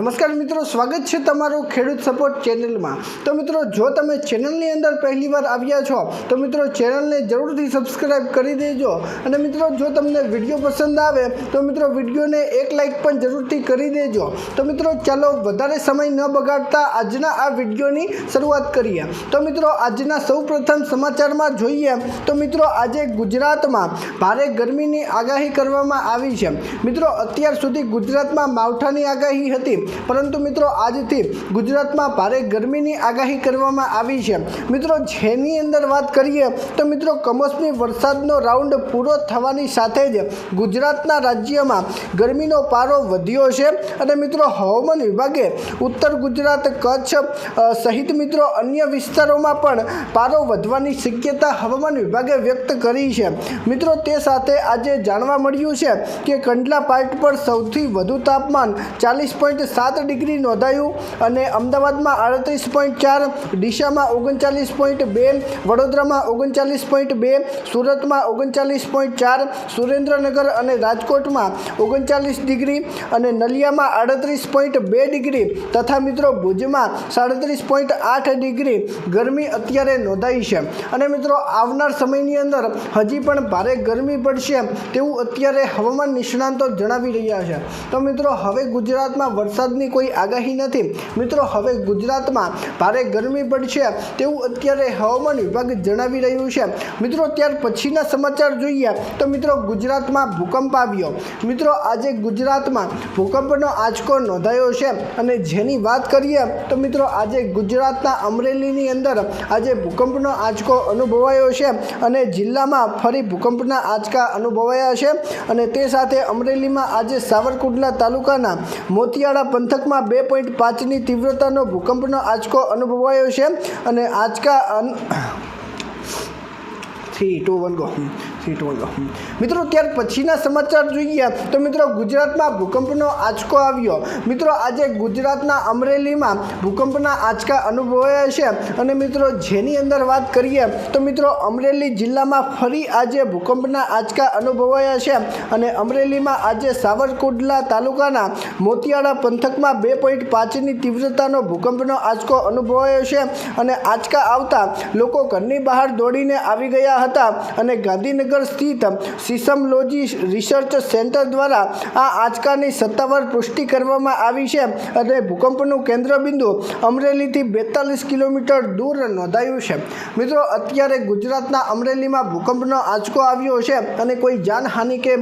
નમસ્કાર મિત્રો, સ્વાગત છે તમારું ખેડૂત સપોર્ટ ચેનલમાં। તો મિત્રો, જો તમે ચેનલની અંદર પહેલીવાર આવ્યા છો તો મિત્રો ચેનલને જરૂરથી સબસ્ક્રાઇબ કરી દેજો। અને મિત્રો, જો તમને વિડીયો પસંદ આવે તો મિત્રો વિડીયોને એક લાઇક પણ જરૂરથી કરી દેજો। તો મિત્રો, ચાલો વધારે સમય ન બગાડતા આજના આ વિડીયોની શરૂઆત કરીએ। તો મિત્રો, આજના સૌપ્રથમ સમાચારમાં જોઈએ તો મિત્રો આજે ગુજરાતમાં ભારે ગરમીની આગાહી કરવામાં આવી છે। મિત્રો, અત્યાર સુધી ગુજરાતમાં માવઠાની આગાહી હતી, પરંતુ મિત્રો આજથી ગુજરાતમાં ભારે ગરમીની આગાહી કરવામાં આવી છે। મિત્રો, જેની અંદર વાત કરીએ તો મિત્રો કમોસમી વરસાદનો રાઉન્ડ પૂરો થવાની સાથે જ ગુજરાતના રાજ્યમાં ગરમીનો પારો વધ્યો છે। અને મિત્રો હવામાન વિભાગે ઉત્તર ગુજરાત, કચ્છ સહિત મિત્રો અન્ય વિસ્તારોમાં પણ પારો વધવાની શક્યતા હવામાન વિભાગે વ્યક્ત કરી છે। મિત્રો, તે સાથે આજે જાણવા મળ્યું છે કે કંડલા પાર્ટ પર સૌથી વધુ તાપમાન 40.7 ડિગ્રી નોંધાયું અને અમદાવાદમાં 38.4, ડીસામાં 39.2, વડોદરામાં 39.2, સુરતમાં 39.4, સુરેન્દ્રનગર અને રાજકોટમાં 39 ડિગ્રી અને નલિયામાં 38.2 ડિગ્રી તથા મિત્રો ભુજમાં 37.8 ડિગ્રી ગરમી અત્યારે નોંધાઈ છે। અને મિત્રો આવનાર સમયની અંદર હજી પણ ભારે ગરમી પડશે તેવું અત્યારે હવામાન નિષ્ણાંતો જણાવી રહ્યા છે। તો મિત્રો હવે ગુજરાતમાં વરસાદની કોઈ આગાહી નથી। મિત્રો હવે ગુજરાતમાં ભારે ગરમી પડશે તેવું અત્યારે હવામાન વિભાગ જણાવી રહ્યું છે। મિત્રો ત્યાર પછીના સમાચાર જોઈએ તો મિત્રો ગુજરાતમાં ભૂકંપ આવ્યો। મિત્રો આજે ગુજરાતમાં ભૂકંપનો આંચકો નોંધાયો છે અને જેની વાત કરીએ તો મિત્રો આજે ગુજરાતના અમરેલીની અંદર આજે ભૂકંપનો આંચકો અનુભવાયો છે અને જિલ્લામાં ફરી ભૂકંપના આંચકા અનુભવાયા છે। અને તે સાથે અમરેલીમાં આજે સાવરકુંડલા તાલુકાના મોતિયાળા પંથકમાં 2.5ની તીવ્રતાનો ભૂકંપનો આંચકો અનુભવાયો છે અને આંચકા 3, 2, 1 ગો। મિત્રો ત્યાર પછીના સમાચાર જોઈએ તો મિત્રો ગુજરાતમાં ભૂકંપનો આંચકો આવ્યો। મિત્રો આજે ગુજરાતના અમરેલીમાં ભૂકંપના આંચકા અનુભવાયા છે અને મિત્રો જેની અંદર વાત કરીએ તો મિત્રો અમરેલી જિલ્લામાં ફરી આજે ભૂકંપના આંચકા અનુભવાયા છે અને અમરેલીમાં આજે સાવરકુંડલા તાલુકાના મોતિયાળા પંથકમાં 2.5ની તીવ્રતાનો ભૂકંપનો આંચકો અનુભવાયો છે અને આંચકા આવતા લોકો ઘરની બહાર દોડીને આવી ગયા હતા અને ગાંધીનગર સ્થિત સિસ્મોલોજી રિસર્ચ સેન્ટર દ્વારા આ આંચકાની સત્તાવાર પુષ્ટિ કરવામાં આવી છે અને ભૂકંપનું કેન્દ્રબિંદુ અમરેલીથી 42 કિલોમીટર દૂર નોંધાયું છે। મિત્રો અત્યારે ગુજરાતના અમરેલીમાં ભૂકંપનો આંચકો આવ્યો છે અને કોઈ જાનહાનિ કે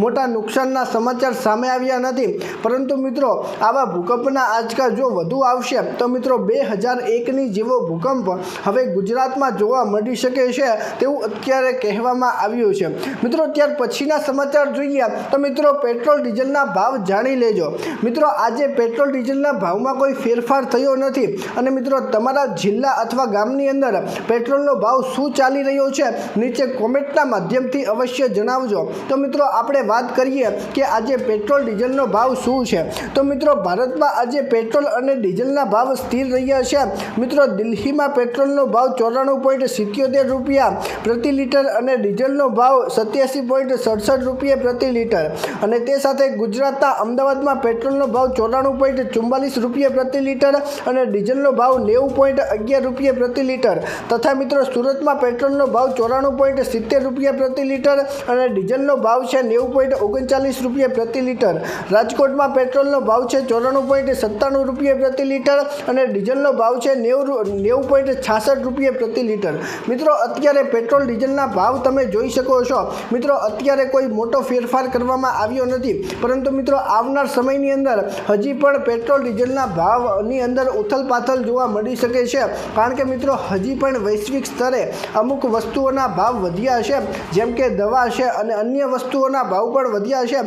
મોટા નુકસાનના સમાચાર સામે આવ્યા નથી, પરંતુ મિત્રો આવા ભૂકંપના આંચકા જો વધુ આવશે તો મિત્રો 2001ની જેવો ભૂકંપ હવે ગુજરાતમાં જોવા મળી શકે છે તેવું અત્યારે કહેવામાં આવ્યું છે। મિત્રો ત્યાર પછીના સમાચાર જોઈએ તો મિત્રો પેટ્રોલ ડીઝલના ભાવ જાણી લેજો। મિત્રો આજે પેટ્રોલ ડીઝલના ભાવમાં કોઈ ફેરફાર થયો નથી અને મિત્રો તમારા જિલ્લા અથવા ગામની અંદર પેટ્રોલનો ભાવ શું ચાલી રહ્યો છે નીચે કોમેન્ટના માધ્યમથી અવશ્ય જણાવજો। તો મિત્રો આપણે વાત કરીએ કે આજે પેટ્રોલ ડીઝલનો ભાવ શું છે તો મિત્રો ભારતમાં આજે પેટ્રોલ અને ડીઝલના ભાવ સ્થિર રહ્યા છે। મિત્રો દિલ્હીમાં પેટ્રોલનો ભાવ 94.77 રૂપિયા પ્રતિ લીટર અને ડીઝલનો ભાવ 87.67 રૂપિયા પ્રતિ લીટર અને તે સાથે ગુજરાતના અમદાવાદમાં પેટ્રોલનો ભાવ 94.44 રૂપિયા પ્રતિ લીટર અને ડીઝલનો ભાવ 90.11 રૂપિયા પ્રતિ લીટર તથા મિત્રો સુરતમાં પેટ્રોલનો ભાવ 94.70 રૂપિયા પ્રતિ લીટર અને ડીઝલનો ભાવ છે 90.39 રૂપિયા પ્રતિ લીટર। રાજકોટમાં પેટ્રોલનો ભાવ છે 94.97 રૂપિયા પ્રતિ લીટર અને ડીઝલનો ભાવ છે 90.66 રૂપિયા પ્રતિ લીટર। મિત્રો અત્યારે પેટ્રોલ ડીઝલના ભાવ તમે જોઈ શકો છો। મિત્રો અત્યારે કોઈ મોટો ફેરફાર કરવામાં આવ્યો નથી, પરંતુ મિત્રો આવનાર સમયની અંદર હજી પણ પેટ્રોલ ડીઝલના ભાવની અંદર ઉથલપાથલ જોવા મળી શકે છે, કારણ કે મિત્રો હજી પણ વૈશ્વિક સ્તરે અમુક વસ્તુઓના ભાવ વધ્યા છે, જેમ કે દવા છે અને અન્ય વસ્તુઓના ભાવ પણ વધ્યા છે।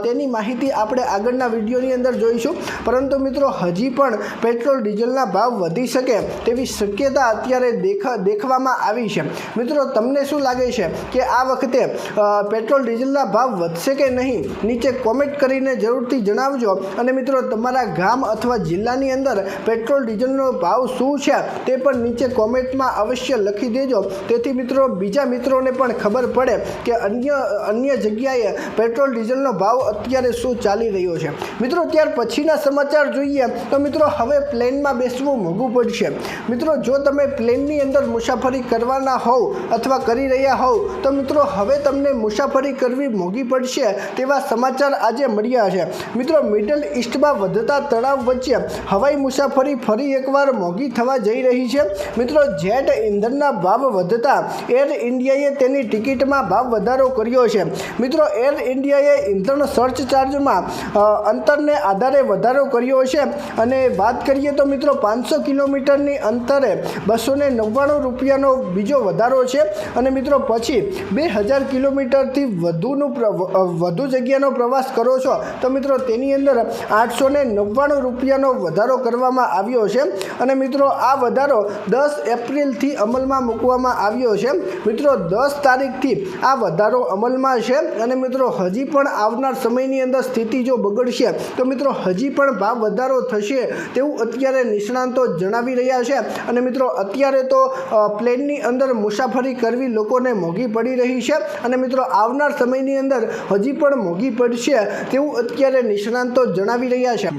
તેની માહિતી આપણે આગળના વિડીયોની અંદર જોઈશું, પરંતુ મિત્રો હજી પણ પેટ્રોલ ડીઝલના ભાવ વધી શકે તેવી શક્યતા અત્યારે દેખવામાં આવી છે। મિત્રો તમને શું લાગે છે કે આ વખતે પેટ્રોલ ડીઝલના ભાવ વધશે કે નહીં? નીચે કોમેન્ટ કરીને જરૂરથી જણાવજો. અને મિત્રો તમારા ગામ અથવા જિલ્લાની અંદર પેટ્રોલ ડીઝલનો ભાવ શું છે તે પણ નીચે કોમેન્ટમાં અવશ્ય લખી દેજો, તેથી મિત્રો બીજા મિત્રોને પણ ખબર પડે કે અન્ય જગ્યાએ પેટ્રોલ ડીઝલનો ભાવ અત્યારે શું ચાલી રહ્યો છે. મિત્રો ત્યાર પછીના સમાચાર જોઈએ તો મિત્રો હવે પ્લેનમાં બેસવું મોંઘું પડશે. મિત્રો જો તમે પ્લેનની અંદર મુસાફરી કરવાના હોવ અથવા કરી રહ્યા હોવ તો મિત્રો હવે તમને મુસાફરી કરવી મોંઘી પડશે તેવા સમાચાર આજે મળ્યા છે. મિત્રો મિડલ ઈસ્ટમાં વધતા તણાવ વચ્ચે હવાઈ મુસાફરી ફરી એકવાર મોંઘી થવા જઈ રહી છે. મિત્રો જેટ ઇંધણના ભાવ વધતા એર ઇન્ડિયાએ તેની ટિકિટમાં ભાવ વધારો કર્યો છે. મિત્રો એર ઇન્ડિયાએ ઇંધણ સર્ચ ચાર્જમાં અંતરને આધારે વધારો કર્યો છે. અને વાત કરીએ તો મિત્રો 500 કિલોમીટરની અંતરે 299 રૂપિયાનો બીજો વધારો છે. અને મિત્રો પછી 2000 કિલોમીટરથી વધુ જગ્યાનો પ્રવાસ કરો છો તો મિત્રો તેની અંદર 899 રૂપિયાનો વધારો કરવામાં આવ્યો છે. અને મિત્રો આ વધારો 10 એપ્રિલથી અમલમાં મૂકવામાં આવ્યો છે. મિત્રો 10 તારીખથી આ વધારો અમલમાં છે. અને મિત્રો હજી પણ આવનાર સમયની અંદર સ્થિતિ જો બગડશે તો મિત્રો હજી પણ ભાવ વધારો થશે તેવું અત્યારે નિષ્ણાંતો જણાવી રહ્યા છે. અને મિત્રો અત્યારે તો પ્લેનની અંદર મુસાફરી કરવી લોકોને મોંઘી પડી રહી છે. અને મિત્રો આવનાર સમયની અંદર હજી પણ મોંઘી પડશે તેવું અત્યારે નિષ્ણાંતો જણાવી રહ્યા છે.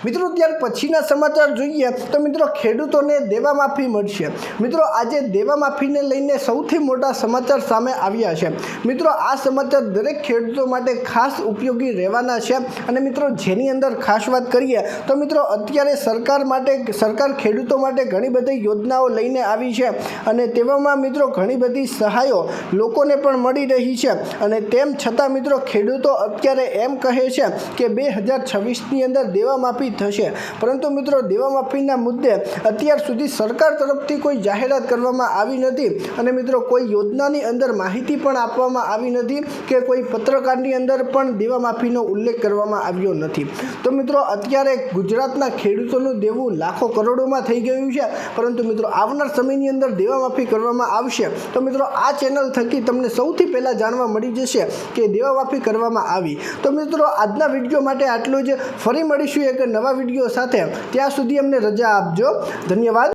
મિત્રો ત્યાર પછીના સમાચાર જોઈએ તો મિત્રો ખેડૂતોને દેવા માફી મળશે. મિત્રો આજે દેવા માફીને લઈને સૌથી મોટા સમાચાર સામે આવ્યા છે. મિત્રો આ સમાચાર દરેક ખેડૂતો માટે ખાસ ઉપયોગી રહેવાના છે. અને મિત્રો જેની અંદર ખાસ વાત કરીએ તો મિત્રો અત્યારે સરકાર ખેડૂતો માટે ઘણી બધી યોજનાઓ લઈને આવી છે. અને તેવામાં મિત્રો ઘણી બધી સહાયો લોકોને પણ મળી રહી છે. અને તેમ છતાં મિત્રો ખેડૂતો અત્યારે એમ કહે છે કે 2026ની અંદર દેવા માફી થશે, પરંતુ મિત્રો દેવા માફીના મુદ્દે અત્યાર સુધી સરકાર તરફથી કોઈ જાહેરાત કરવામાં આવી નથી. અને મિત્રો કોઈ યોજનાની અંદર માહિતી પણ આપવામાં આવી નથી કે કોઈ પત્રકારની અંદર પણ દેવા માફીનો ઉલ્લેખ કરવામાં આવ્યો નથી. તો મિત્રો અત્યારે ગુજરાતના ખેડૂતોનું દેવું લાખો કરોડોમાં થઈ ગયું છે, પરંતુ મિત્રો આવનાર સમયની અંદર દેવા માફી કરવામાં આવશે તો મિત્રો આ ચેનલ થકી તમને સૌથી પહેલાં જાણવા મળી જશે કે દેવા માફી કરવામાં આવી. તો મિત્રો આજના વિડીયો માટે આટલું જ. ફરી મળીશું એક નવા વિડીયો સાથે. ત્યાં સુધી અમને રજા આપજો. ધન્યવાદ.